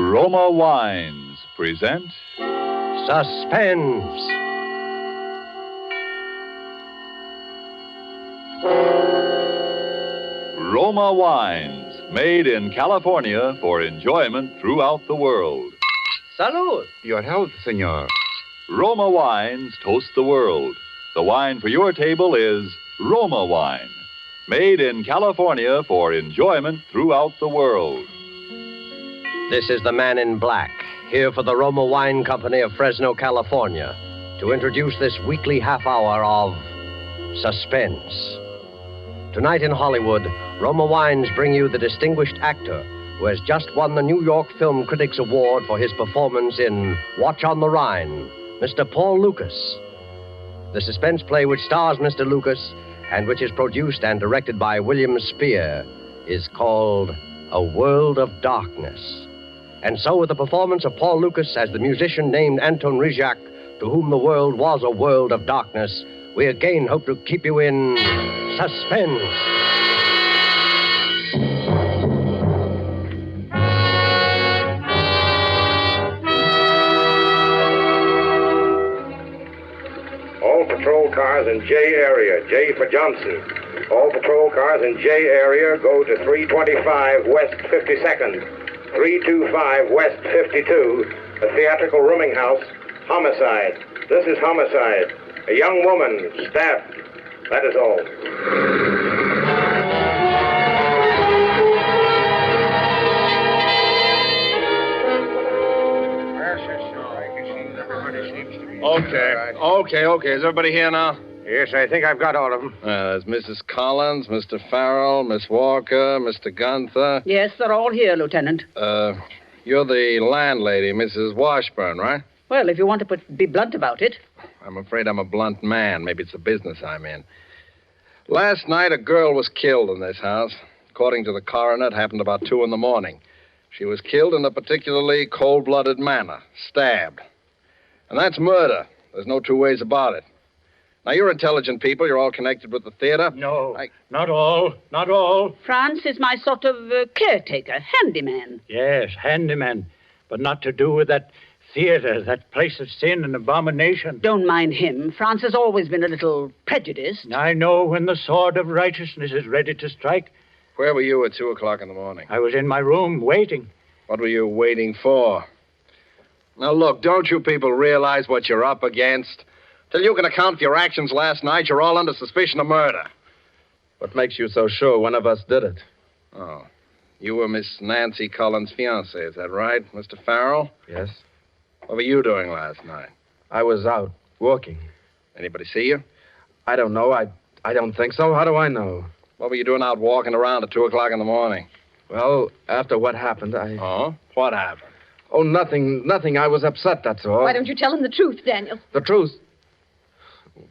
Roma Wines present Suspense. Roma Wines, made in California for enjoyment throughout the world. Salud. Your health, senor. Roma Wines toast the world. The wine for your table is Roma Wine, made in California for enjoyment throughout the world. This is the man in black, here for the Roma Wine Company of Fresno, California, to introduce this weekly half hour of Suspense. Tonight in Hollywood, Roma Wines bring you the distinguished actor who has just won the New York Film Critics Award for his performance in Watch on the Rhine, Mr. Paul Lucas. The suspense play which stars Mr. Lucas and which is produced and directed by William Spear is called A World of Darkness. And so with the performance of Paul Lucas as the musician named Anton Rizak, to whom the world was a world of darkness, we again hope to keep you in suspense. All patrol cars in J area, J for Johnson. All patrol cars in J area go to 325 West 52nd. 325 West 52, a theatrical rooming house, homicide. This is homicide. A young woman, stabbed. That is all. Okay. Is everybody here now? Yes, I think I've got all of them. There's Mrs. Collins, Mr. Farrell, Miss Walker, Mr. Gunther. Yes, they're all here, Lieutenant. You're the landlady, Mrs. Washburn, right? Well, if you want to be blunt about it. I'm afraid I'm a blunt man. Maybe it's the business I'm in. Last night, a girl was killed in this house. According to the coroner, it happened about 2 a.m. She was killed in a particularly cold-blooded manner, stabbed. And that's murder. There's no two ways about it. Now, you're intelligent people. You're all connected with the theater. No, not all. France is my sort of caretaker, handyman. Yes, handyman, but not to do with that theater, that place of sin and abomination. Don't mind him. France has always been a little prejudiced. I know when the sword of righteousness is ready to strike. Where were you at 2 o'clock in the morning? I was in my room waiting. What were you waiting for? Now, look, don't you people realize what you're up against? Till you can account for your actions last night, you're all under suspicion of murder. What makes you so sure one of us did it? Oh, you were Miss Nancy Collins' fiancé, is that right, Mr. Farrell? Yes. What were you doing last night? I was out, walking. Anybody see you? I don't know. I don't think so. How do I know? What were you doing out walking around at 2 o'clock in the morning? Well, after what happened, Oh? What happened? Oh, nothing. I was upset, that's all. Why don't you tell him the truth, Daniel? The truth?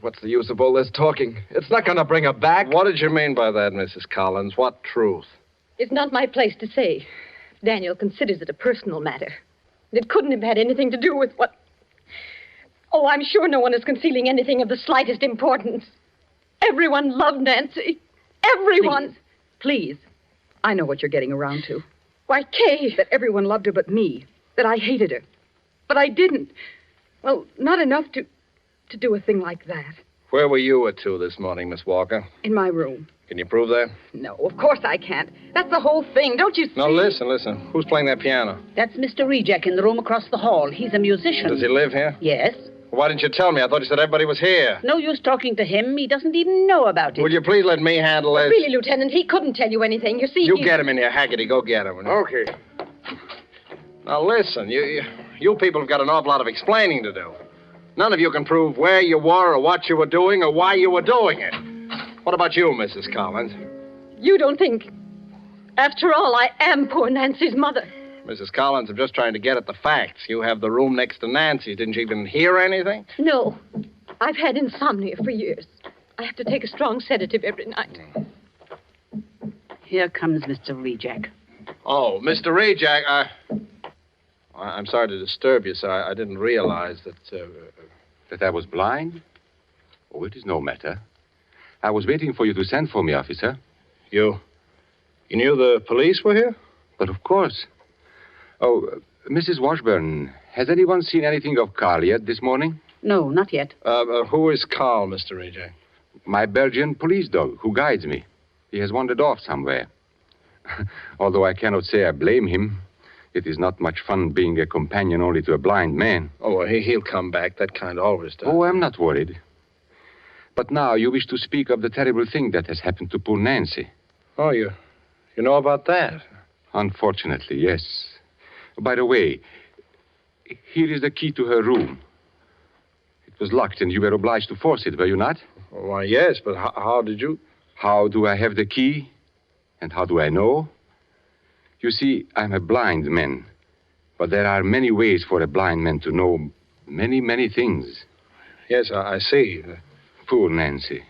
What's the use of all this talking? It's not going to bring her back. What did you mean by that, Mrs. Collins? What truth? It's not my place to say. Daniel considers it a personal matter. It couldn't have had anything to do with what... Oh, I'm sure no one is concealing anything of the slightest importance. Everyone loved Nancy. Everyone. Please. I know what you're getting around to. Why, Kay. That everyone loved her but me. That I hated her. But I didn't. Well, not enough to do a thing like that. Where were you at 2 this morning, Miss Walker? In my room. Can you prove that? No, of course I can't. That's the whole thing, don't you see? No, listen. Who's playing that piano? That's Mr. Rizak in the room across the hall. He's a musician. Does he live here? Yes. Why didn't you tell me? I thought you said everybody was here. No use talking to him. He doesn't even know about it. Will you please let me handle this? Really, Lieutenant, he couldn't tell you anything. You see, You get him in here, Haggerty. Go get him. Okay. Now, listen. You people have got an awful lot of explaining to do. None of you can prove where you were or what you were doing or why you were doing it. What about you, Mrs. Collins? You don't think... After all, I am poor Nancy's mother. Mrs. Collins, I'm just trying to get at the facts. You have the room next to Nancy's. Didn't you even hear anything? No. I've had insomnia for years. I have to take a strong sedative every night. Here comes Mr. Rizak. Oh, Mr. Rizak, I'm sorry to disturb you, sir. I didn't realize That I was blind? Oh, it is no matter. I was waiting for you to send for me, officer. You knew the police were here? But of course. Oh, Mrs. Washburn, has anyone seen anything of Carl yet this morning? No, not yet. Who is Carl, Mr. A.J.? My Belgian police dog, who guides me. He has wandered off somewhere. Although I cannot say I blame him. It is not much fun being a companion only to a blind man. Oh, well, he'll come back. That kind always does. Oh, I'm not worried. But now you wish to speak of the terrible thing that has happened to poor Nancy. Oh, you know about that? Unfortunately, yes. By the way, here is the key to her room. It was locked and you were obliged to force it, were you not? Why, yes, but how did you? How do I have the key? And how do I know? You see, I'm a blind man. But there are many ways for a blind man to know many, many things. Yes, I see. Poor Nancy.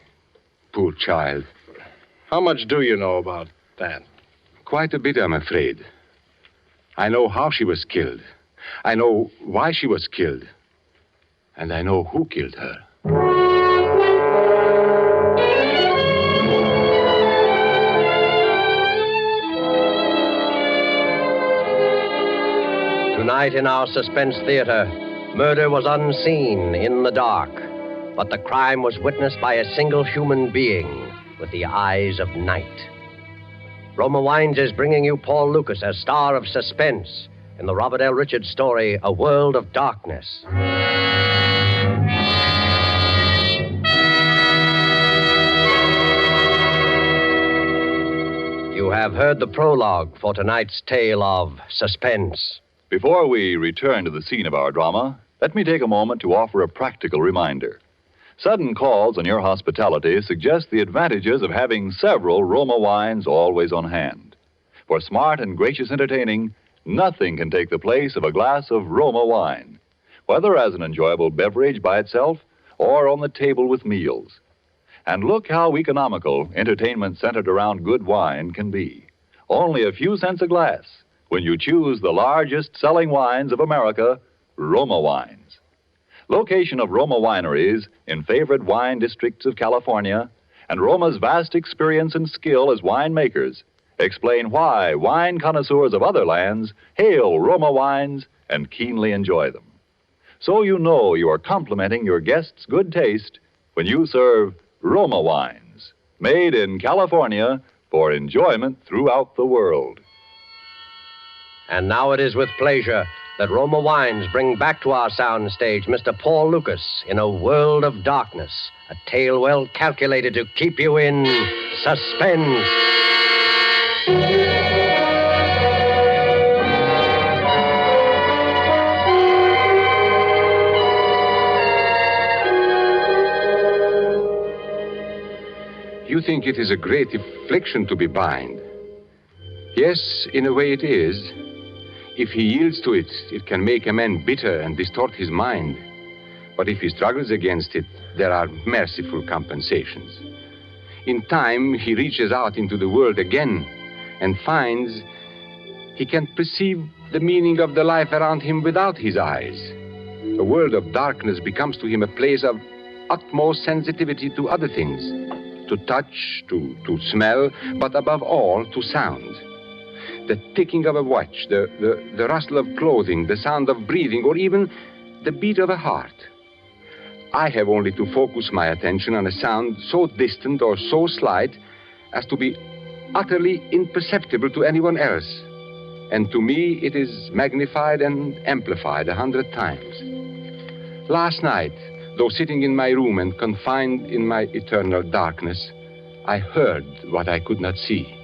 Poor child. How much do you know about that? Quite a bit, I'm afraid. I know how she was killed. I know why she was killed. And I know who killed her. Tonight in our Suspense Theater, murder was unseen in the dark, but the crime was witnessed by a single human being with the eyes of night. Roma Wines is bringing you Paul Lucas as star of Suspense in the Robert L. Richards story, A World of Darkness. You have heard the prologue for tonight's tale of Suspense. Before we return to the scene of our drama, let me take a moment to offer a practical reminder. Sudden calls on your hospitality suggest the advantages of having several Roma wines always on hand. For smart and gracious entertaining, nothing can take the place of a glass of Roma wine, whether as an enjoyable beverage by itself or on the table with meals. And look how economical entertainment centered around good wine can be. Only a few cents a glass when you choose the largest selling wines of America, Roma wines. Location of Roma wineries in favored wine districts of California and Roma's vast experience and skill as winemakers explain why wine connoisseurs of other lands hail Roma wines and keenly enjoy them. So you know you are complimenting your guests' good taste when you serve Roma wines, made in California for enjoyment throughout the world. And now it is with pleasure that Roma Wines bring back to our soundstage Mr. Paul Lucas in A World of Darkness, a tale well calculated to keep you in suspense. You think it is a great affliction to be blind. Yes, in a way it is. If he yields to it, it can make a man bitter and distort his mind. But if he struggles against it, there are merciful compensations. In time, he reaches out into the world again and finds he can perceive the meaning of the life around him without his eyes. A world of darkness becomes to him a place of utmost sensitivity to other things, to touch, to smell, but above all, to sound. The ticking of a watch, the rustle of clothing, the sound of breathing, or even the beat of a heart. I have only to focus my attention on a sound so distant or so slight as to be utterly imperceptible to anyone else. And to me, it is magnified and amplified 100 times. Last night, though sitting in my room and confined in my eternal darkness, I heard what I could not see.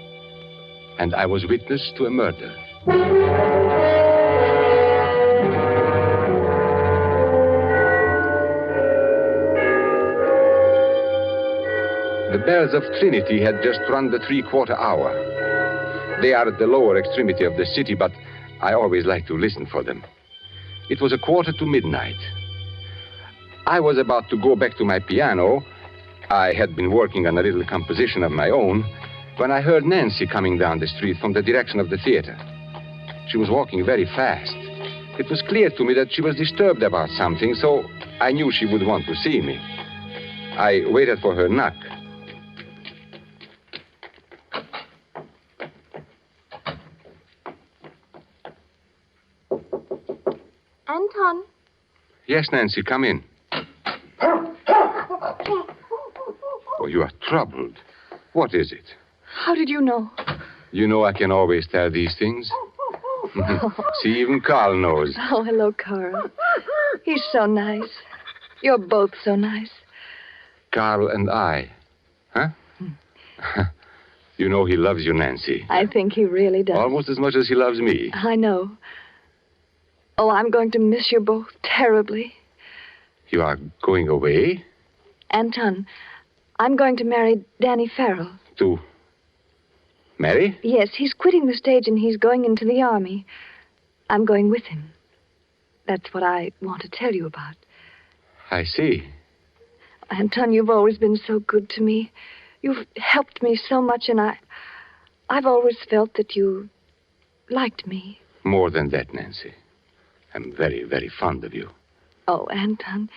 And I was witness to a murder. The bells of Trinity had just run the 3/4 hour. They are at the lower extremity of the city, but I always like to listen for them. It was 1:45 midnight. I was about to go back to my piano. I had been working on a little composition of my own when I heard Nancy coming down the street from the direction of the theater. She was walking very fast. It was clear to me that she was disturbed about something, so I knew she would want to see me. I waited for her knock. Yes, Nancy, come in. Oh, you are troubled. What is it? How did you know? You know I can always tell these things. See, even Carl knows. Oh, hello, Carl. He's so nice. You're both so nice. Carl and I. Huh? You know he loves you, Nancy. I think he really does. Almost as much as he loves me. I know. Oh, I'm going to miss you both terribly. You are going away? Anton, I'm going to marry Danny Farrell. To marry? Yes, he's quitting the stage and he's going into the army. I'm going with him. That's what I want to tell you about. I see. Anton, you've always been so good to me. You've helped me so much, and I've always felt that you liked me. More than that, Nancy. I'm very, very fond of you. Oh, Anton,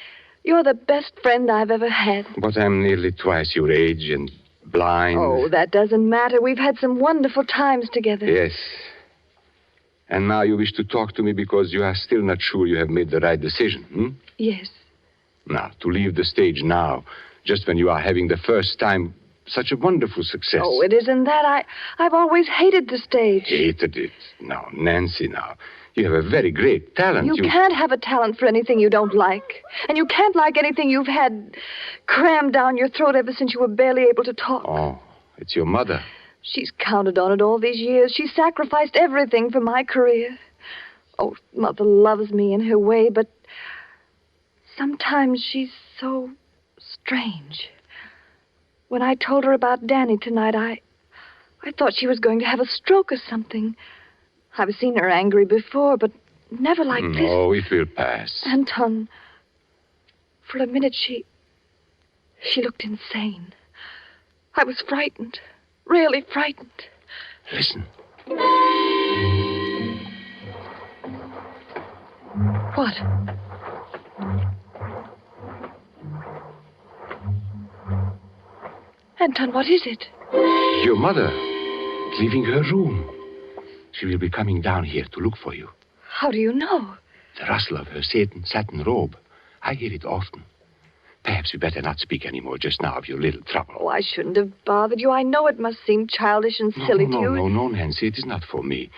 you're the best friend I've ever had. But I'm nearly twice your age and blind. Oh, that doesn't matter. We've had some wonderful times together. Yes. And now you wish to talk to me because you are still not sure you have made the right decision, hmm? Yes. Now, to leave the stage now, just when you are having the first time such a wonderful success. Oh, it isn't that. I've always hated the stage. Hated it. Now, Nancy, now. You have a very great talent. You can't have a talent for anything you don't like. And you can't like anything you've had crammed down your throat ever since you were barely able to talk. Oh, it's your mother. She's counted on it all these years. She sacrificed everything for my career. Oh, Mother loves me in her way, but sometimes she's so strange. When I told her about Danny tonight, I thought she was going to have a stroke or something. I've seen her angry before, but never like this. Oh, it will pass. Anton, for a minute she looked insane. I was frightened, really frightened. Listen. What? Anton, what is it? Your mother, leaving her room. She will be coming down here to look for you. How do you know? The rustle of her satin robe. I hear it often. Perhaps we better not speak any more just now of your little trouble. Oh, I shouldn't have bothered you. I know it must seem childish and silly to you. No, Nancy. It is not for me.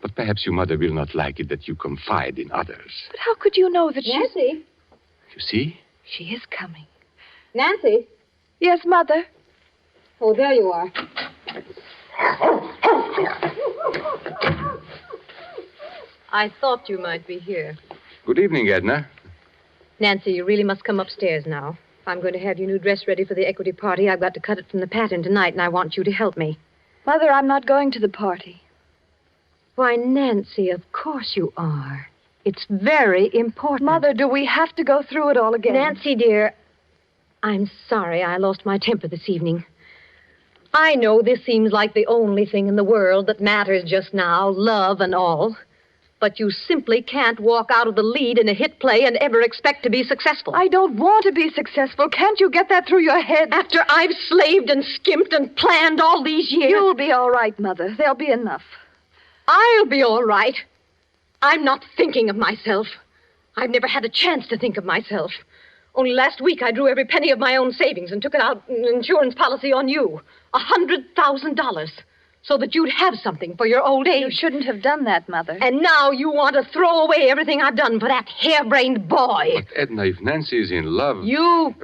But perhaps your mother will not like it that you confide in others. But how could you know that Nancy? You see? She is coming. Nancy? Yes, Mother? Oh, there you are. I thought you might be here. Good evening, Edna. Nancy, you really must come upstairs now. If I'm going to have your new dress ready for the equity party, I've got to cut it from the pattern tonight, and I want you to help me. Mother, I'm not going to the party. Why, Nancy, of course you are. It's very important. Mother, do we have to go through it all again? Nancy, dear, I'm sorry I lost my temper this evening. I know this seems like the only thing in the world that matters just now, love and all. But you simply can't walk out of the lead in a hit play and ever expect to be successful. I don't want to be successful. Can't you get that through your head? After I've slaved and skimped and planned all these years. You'll be all right, Mother. There'll be enough. I'll be all right. I'm not thinking of myself. I've never had a chance to think of myself. Only last week I drew every penny of my own savings and took it out in an insurance policy on you. $100,000. So that you'd have something for your old age. You shouldn't have done that, Mother. And now you want to throw away everything I've done for that harebrained boy. But, Edna, if Nancy is in love... You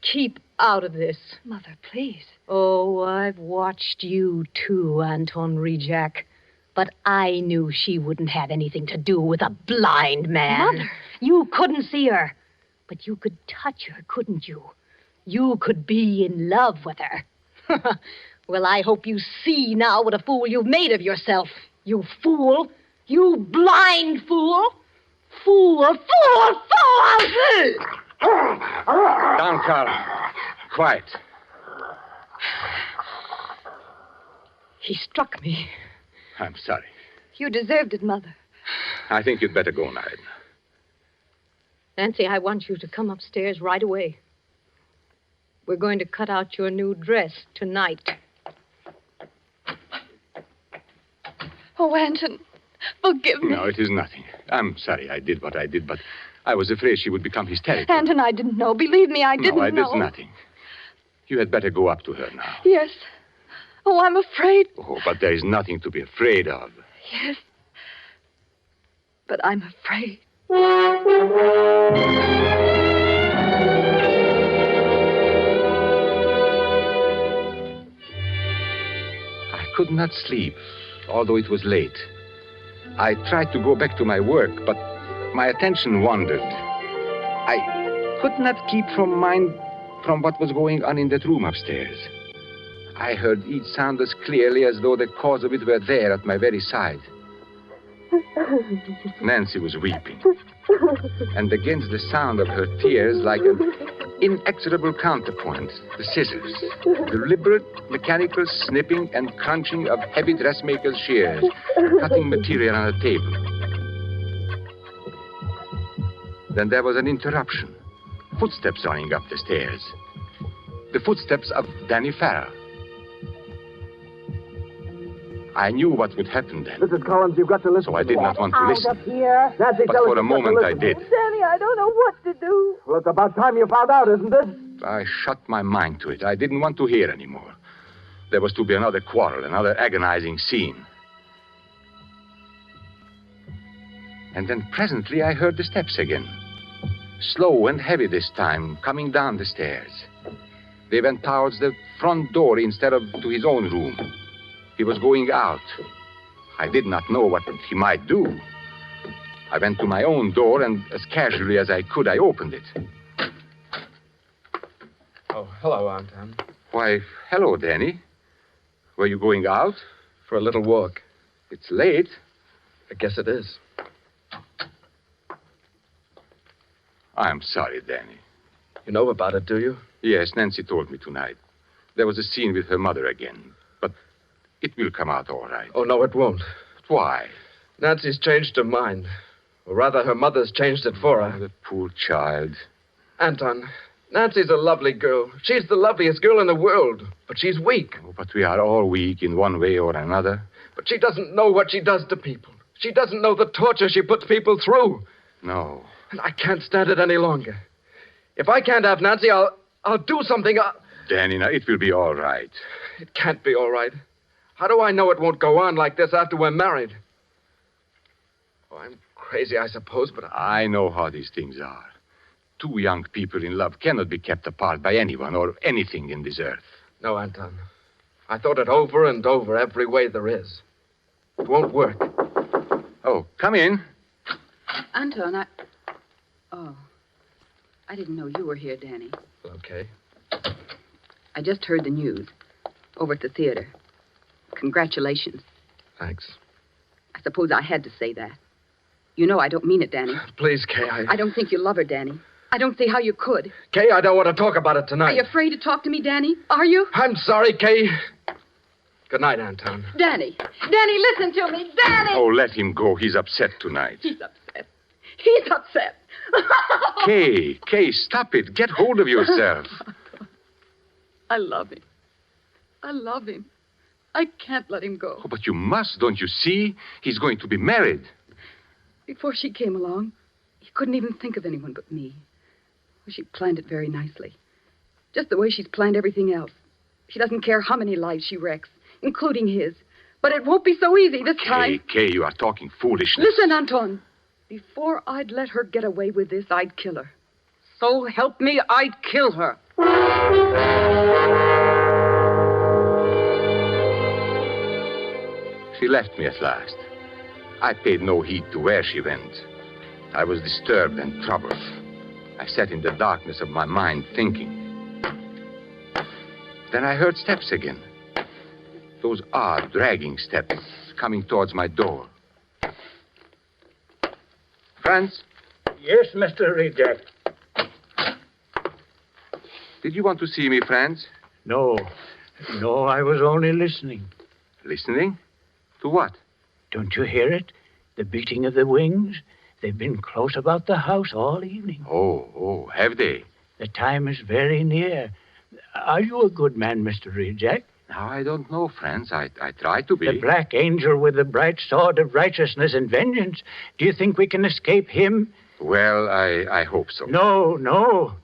keep out of this. Mother, please. Oh, I've watched you too, Anton Rejack. But I knew she wouldn't have anything to do with a blind man. Mother. You couldn't see her. But you could touch her, couldn't you? You could be in love with her. Well, I hope you see now what a fool you've made of yourself. You fool. You blind fool. Fool. Down, Carl. Quiet. He struck me. I'm sorry. You deserved it, Mother. I think you'd better go now, Edna. Nancy, I want you to come upstairs right away. We're going to cut out your new dress tonight. Oh, Anton, forgive me. No, it is nothing. I'm sorry I did what I did, but I was afraid she would become hysterical. Anton, I didn't know. Believe me, I didn't know. There's nothing. You had better go up to her now. Yes. Oh, I'm afraid. Oh, but there is nothing to be afraid of. Yes. But I'm afraid. I could not sleep, although it was late. I tried to go back to my work, but my attention wandered. I could not keep from mind from what was going on in that room upstairs. I heard each sound as clearly as though the cause of it were there at my very side. Nancy was weeping, and against the sound of her tears, like an inexorable counterpoint, the scissors, deliberate mechanical snipping and crunching of heavy dressmaker's shears, cutting material on a table. Then there was an interruption. Footsteps running up the stairs. The footsteps of Danny Farrell. I knew what would happen then. Mrs. Collins, you've got to listen. So I did not want to listen. Here. Nancy, but for a moment I did. Danny, I don't know what to do. Well, it's about time you found out, isn't it? I shut my mind to it. I didn't want to hear anymore. There was to be another quarrel, another agonizing scene. And then presently I heard the steps again. Slow and heavy this time, coming down the stairs. They went towards the front door instead of to his own room. He was going out. I did not know what he might do. I went to my own door, and as casually as I could, I opened it. Oh, hello, Aunt Anne. Why, hello, Danny. Were you going out? For a little walk. It's late. I guess it is. I'm sorry, Danny. You know about it, do you? Yes, Nancy told me tonight. There was a scene with her mother again. But it will come out all right. Oh, no, it won't. Why? Nancy's changed her mind. Or rather, her mother's changed it for her. Oh, the poor child. Anton, Nancy's a lovely girl. She's the loveliest girl in the world. But she's weak. Oh, but we are all weak in one way or another. But she doesn't know what she does to people. She doesn't know the torture she puts people through. No. And I can't stand it any longer. If I can't have Nancy, I'll do something. Danny, now, it will be all right. It can't be all right. How do I know it won't go on like this after we're married? Oh, I'm crazy, I suppose, but I know how these things are. Two young people in love cannot be kept apart by anyone or anything in this earth. No, Anton. I thought it over and over every way there is. It won't work. Oh, come in. Anton, Oh. I didn't know you were here, Danny. Okay. I just heard the news. Over at the theater. Congratulations. Thanks. I suppose I had to say that. You know I don't mean it, Danny. Please, Kay, I don't think you love her, Danny. I don't see how you could. Kay, I don't want to talk about it tonight. Are you afraid to talk to me, Danny? Are you? I'm sorry, Kay. Good night, Anton. Danny. Danny, listen to me. Danny! Oh, let him go. He's upset tonight. He's upset. He's upset. Kay, stop it. Get hold of yourself. I love him. I love him. I can't let him go. Oh, but you must, don't you see? He's going to be married. Before she came along, he couldn't even think of anyone but me. Well, she planned it very nicely. Just the way she's planned everything else. She doesn't care how many lives she wrecks, including his. But it won't be so easy this time. Kay, you are talking foolishness. Listen, Anton. Before I'd let her get away with this, I'd kill her. So help me, I'd kill her. She left me at last. I paid no heed to where she went. I was disturbed and troubled. I sat in the darkness of my mind thinking. Then I heard steps again. Those odd, dragging steps coming towards my door. Franz? Yes, Mr. Reject. Did you want to see me, Franz? No, I was only listening. Listening? To what? Don't you hear it? The beating of the wings? They've been close about the house all evening. Oh, have they? The time is very near. Are you a good man, Mr. Reject? Now, I don't know, Franz. I try to be. The black angel with the bright sword of righteousness and vengeance. Do you think we can escape him? Well, I hope so. No.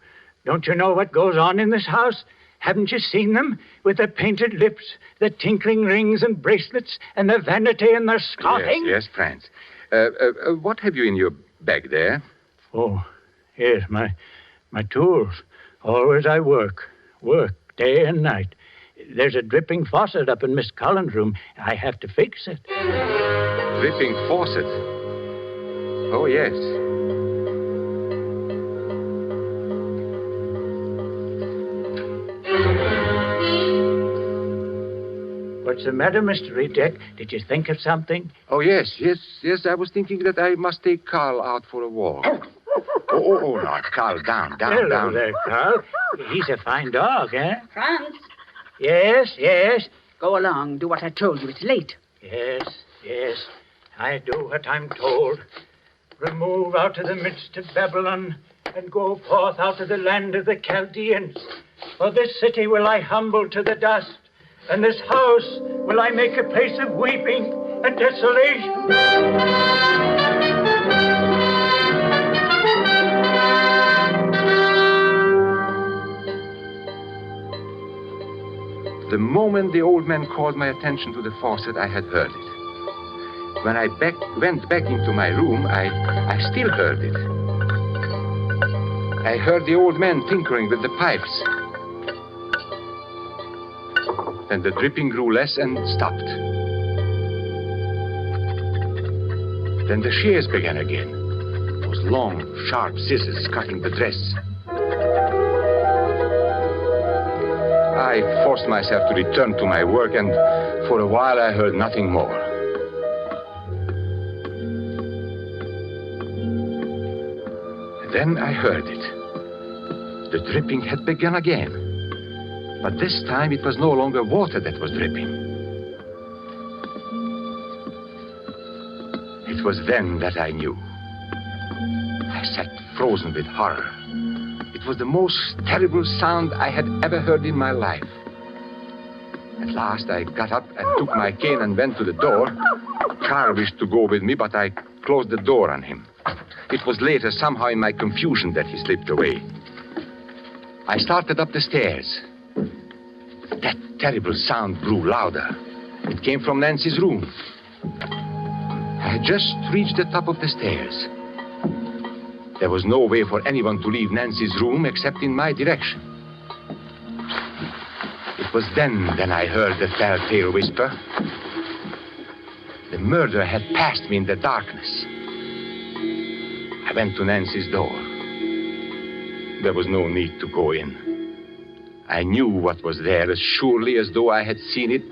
Don't you know what goes on in this house? Haven't you seen them? With their painted lips, their tinkling rings and bracelets, and their vanity and their scoffing? Yes, Franz. What have you in your bag there? Oh, yes, my tools. Always I work day and night. There's a dripping faucet up in Miss Collins' room. I have to fix it. Dripping faucet? Oh, yes. What's the matter, Mr. Reject? Did you think of something? Oh, yes. I was thinking that I must take Carl out for a walk. Oh, now, Carl, down. Hello there, Carl. He's a fine dog, eh? Franz. Yes. Go along. Do what I told you. It's late. Yes. I do what I'm told. Remove out of the midst of Babylon and go forth out of the land of the Chaldeans. For this city will I humble to the dust, and this house will I make a place of weeping and desolation. The moment the old man called my attention to the faucet, I had heard it. When I went back into my room, I still heard it. I heard the old man tinkering with the pipes. Then the dripping grew less and stopped. Then the shears began again. Those long, sharp scissors cutting the dress. I forced myself to return to my work, and for a while I heard nothing more. Then I heard it. The dripping had begun again. But this time it was no longer water that was dripping. It was then that I knew. I sat frozen with horror. It was the most terrible sound I had ever heard in my life. At last I got up and took my cane and went to the door. Carl wished to go with me, but I closed the door on him. It was later, somehow in my confusion, that he slipped away. I started up the stairs. That terrible sound grew louder. It came from Nancy's room. I had just reached the top of the stairs. There was no way for anyone to leave Nancy's room except in my direction. It was then I heard the telltale whisper. The murderer had passed me in the darkness. I went to Nancy's door. There was no need to go in. I knew what was there as surely as though I had seen it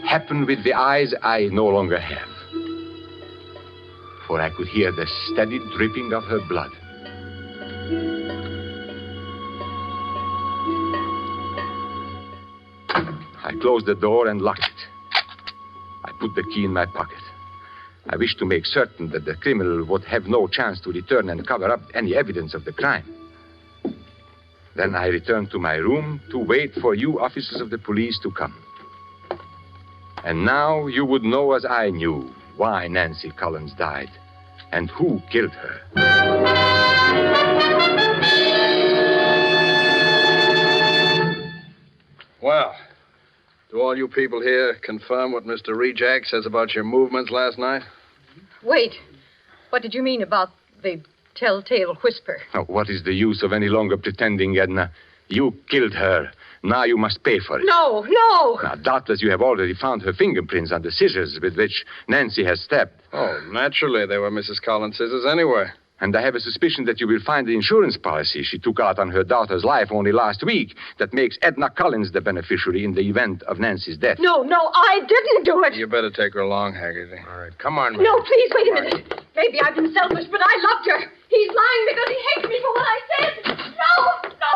happen with the eyes I no longer have. For I could hear the steady dripping of her blood. I closed the door and locked it. I put the key in my pocket. I wished to make certain that the criminal would have no chance to return and cover up any evidence of the crime. Then I returned to my room to wait for you officers of the police to come. And now you would know, as I knew, why Nancy Collins died and who killed her. Well, do all you people here confirm what Mr. Rejak says about your movements last night? Wait. What did you mean about the telltale whisper? Now, what is the use of any longer pretending, Edna? You killed her. Now you must pay for it. No. Now, doubtless you have already found her fingerprints on the scissors with which Nancy has stabbed. Oh, naturally, they were Mrs. Collins' scissors anyway. And I have a suspicion that you will find the insurance policy she took out on her daughter's life only last week that makes Edna Collins the beneficiary in the event of Nancy's death. No, I didn't do it. You better take her along, Haggerty. All right, come on. No, please, wait a minute. Maybe I've been selfish, but I loved her. He's lying because he hates me for what I said. No,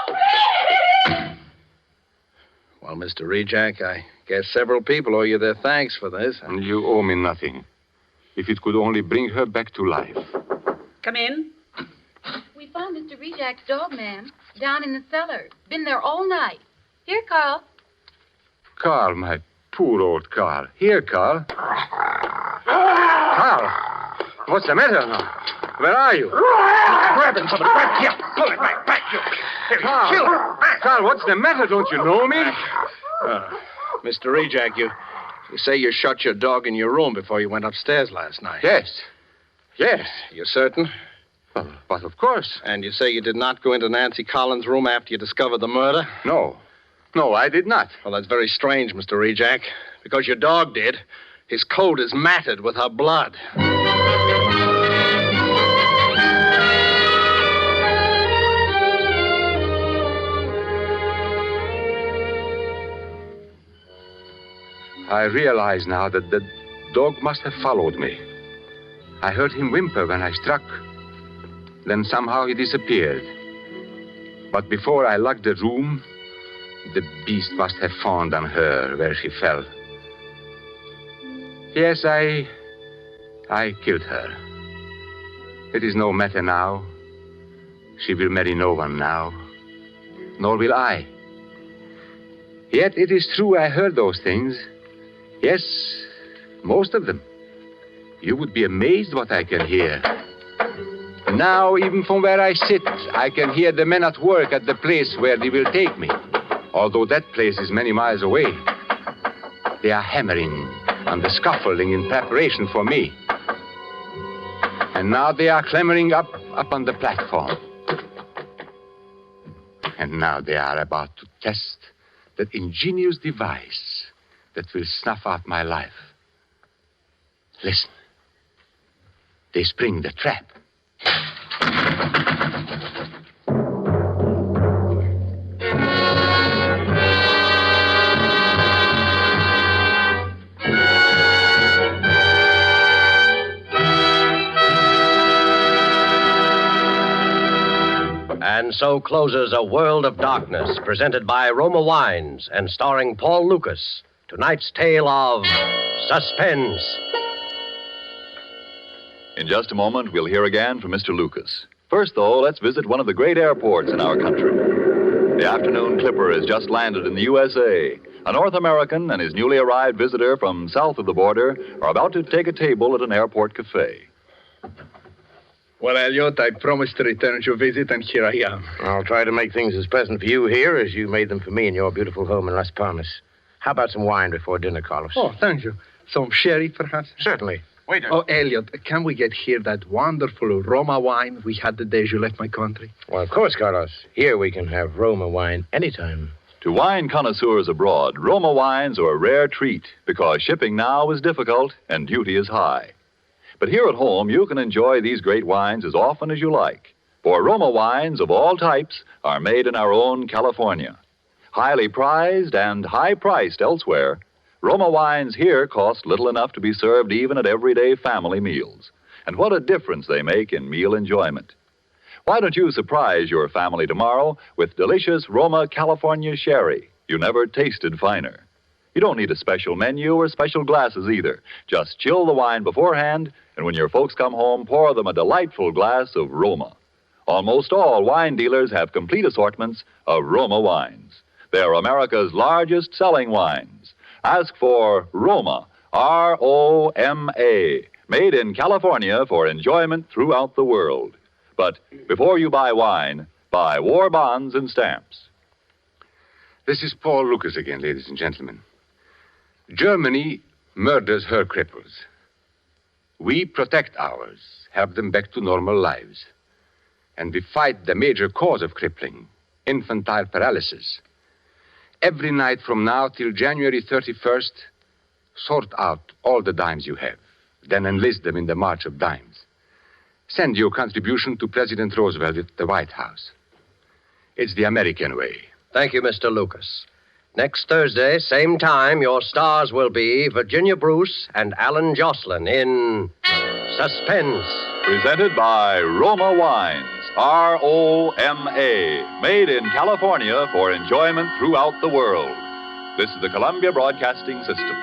please! Well, Mr. Rejak, I guess several people owe you their thanks for this. And you owe me nothing. If it could only bring her back to life. Come in. We found Mr. Rejak's dog, ma'am, down in the cellar. Been there all night. Here, Carl. Carl, my poor old Carl. Here, Carl. Carl, what's the matter now? Where are you? Grab him, somebody. Grab him. Here, pull it back. Carl, what's the matter? Don't you know me? Mr. Rejak, you say you shot your dog in your room before you went upstairs last night. Yes. You certain? Well, but of course. And you say you did not go into Nancy Collins' room after you discovered the murder? No, I did not. Well, that's very strange, Mr. Rejak, because your dog did. His coat is matted with her blood. I realize now that the dog must have followed me. I heard him whimper when I struck. Then somehow he disappeared. But before I locked the room, the beast must have fawned on her where she fell. Yes, I killed her. It is no matter now. She will marry no one now, nor will I. Yet it is true I heard those things. Yes, most of them. You would be amazed what I can hear. Now, even from where I sit, I can hear the men at work at the place where they will take me, although that place is many miles away. They are hammering on the scaffolding in preparation for me. And now they are clambering up on the platform. And now they are about to test that ingenious device that will snuff out my life. Listen. They spring the trap. And so closes A World of Darkness, presented by Roma Wines and starring Paul Lucas. Tonight's tale of Suspense. In just a moment, we'll hear again from Mr. Lucas. First, though, let's visit one of the great airports in our country. The afternoon clipper has just landed in the USA. A North American and his newly arrived visitor from south of the border are about to take a table at an airport cafe. Well, Elliot, I promised to return your visit, and here I am. I'll try to make things as pleasant for you here as you made them for me in your beautiful home in Las Palmas. How about some wine before dinner, Carlos? Oh, thank you. Some sherry, perhaps? Certainly. Waiter. Oh, Elliot, can we get here that wonderful Roma wine we had the day you left my country? Well, of course, Carlos. Here we can have Roma wine anytime. To wine connoisseurs abroad, Roma wines are a rare treat because shipping now is difficult and duty is high. But here at home, you can enjoy these great wines as often as you like. For Roma wines of all types are made in our own California. Highly prized and high-priced elsewhere, Roma wines here cost little enough to be served even at everyday family meals. And what a difference they make in meal enjoyment. Why don't you surprise your family tomorrow with delicious Roma California sherry? You never tasted finer. You don't need a special menu or special glasses either. Just chill the wine beforehand, and when your folks come home, pour them a delightful glass of Roma. Almost all wine dealers have complete assortments of Roma wines. They're America's largest selling wines. Ask for Roma, R-O-M-A, made in California for enjoyment throughout the world. But before you buy wine, buy war bonds and stamps. This is Paul Lucas again, ladies and gentlemen. Germany murders her cripples. We protect ours, help them back to normal lives. And we fight the major cause of crippling, infantile paralysis. Every night from now till January 31st, sort out all the dimes you have, then enlist them in the March of Dimes. Send your contribution to President Roosevelt at the White House. It's the American way. Thank you, Mr. Lucas. Next Thursday, same time, your stars will be Virginia Bruce and Alan Jocelyn in Suspense. Presented by Roma Wines, R-O-M-A, made in California for enjoyment throughout the world. This is the Columbia Broadcasting System.